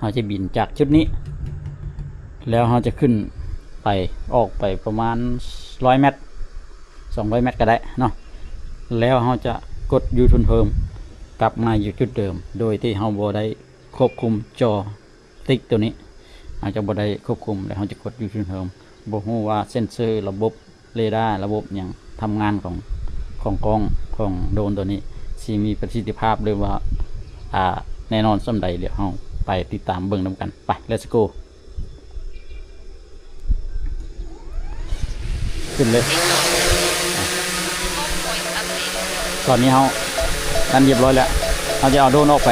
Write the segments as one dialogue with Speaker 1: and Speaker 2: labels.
Speaker 1: เราจะบินจากจุดนี้แล้วเราจะขึ้นไปออกไปประมาณ100 เมตร200 เมตรก็ได้เนาะแล้วเราจะกดยูทูนเพิ่มกลับมาอยู่จุดเดิมโดยที่เราบ่ได้ควบคุมจอติ๊กตัวนี้เราจะบ่ได้ควบคุมแล้วเราจะกดยูทูนเพิ่มบ่ฮู้ว่าเซ็นเซอร์ระบบเรดาร์ระบบอย่างทำงานของกล้องของโดรนตัวนี้สิมีประสิทธิภาพหรือว่าแน่นอนส่ำใดเดี๋ยวเราไปติดตามเบิ่งนำกันไป let's go ขึ้นเลยตอนนี้เรานั่นเรียบร้อยแล้วเราจะเอาโดรนออกไป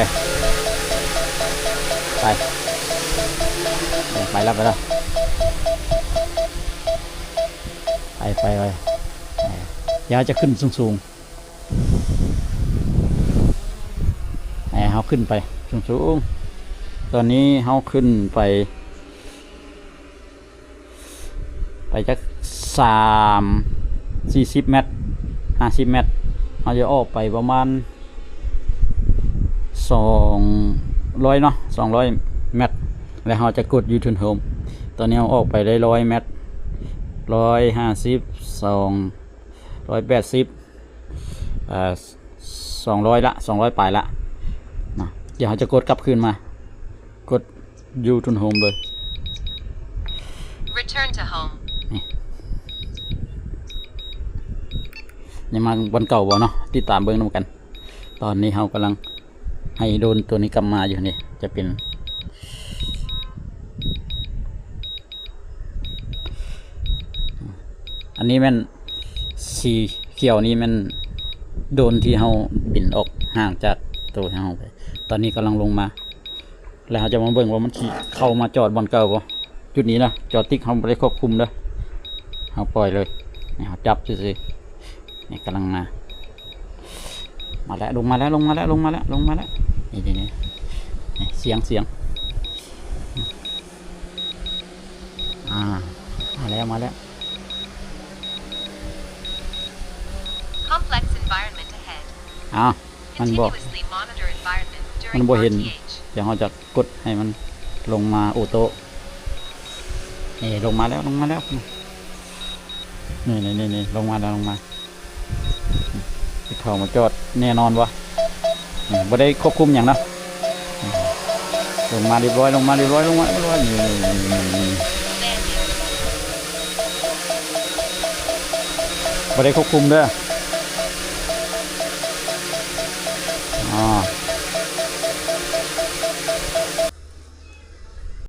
Speaker 1: แล้วไปเดี๋ยวจะขึ้นสูงเขาขึ้นไปสูงตอนนี้เขาขึ้นไปจัก40 เมตร50 เมตรเขาจะออกไปประมาณ200เนาะ200 เมตรแล้วเขาจะกดยูทูนโฮมตอนนี้เขาออกไปได้100 เมตร150 180 200ละ200ปลายละนะเดี๋ยวเขาจะกดกลับคืนมากดยูทูนโฮมเลย
Speaker 2: Return to home
Speaker 1: ยังมาวันเก่าบ่เนาะติดตามเบิ่งนำกันตอนนี้เขากำลังให้โดนตัวนี้กลับมาอยู่นี่จะเป็นอันนี้แม่นสีเขียวนี่แม่นโดนที่เขาบินออกห่างจากตัวที่เขาไปตอนนี้กำลังลงมาแล้วเขาจะมาเบิ่งว่ามันเข้ามาจอดบนเก่าบ่จุดนี้นะจอดติ๊กเขาไม่ได้ควบคุมเด้อเขาปล่อยเลยนี่เขาจับซื่อๆนี่กำลังมาแล้วลงมาแล้วนี่เสียงมาแล้ว
Speaker 2: Complex environment ahead
Speaker 1: มันบอก
Speaker 2: Continuously monitor environment
Speaker 1: มัน
Speaker 2: during
Speaker 1: บ่เห็น
Speaker 2: RTH
Speaker 1: เดี๋ยวเราจะกดให้มันลงมาโอโต้นี่ลงมาแล้วนี่ลงมาเข้ามาจอดแน่นอนวะบ่ได้ควบคุมอย่างนะลงมาเรียบร้อยนี่บ่ได้ควบคุมเด้อ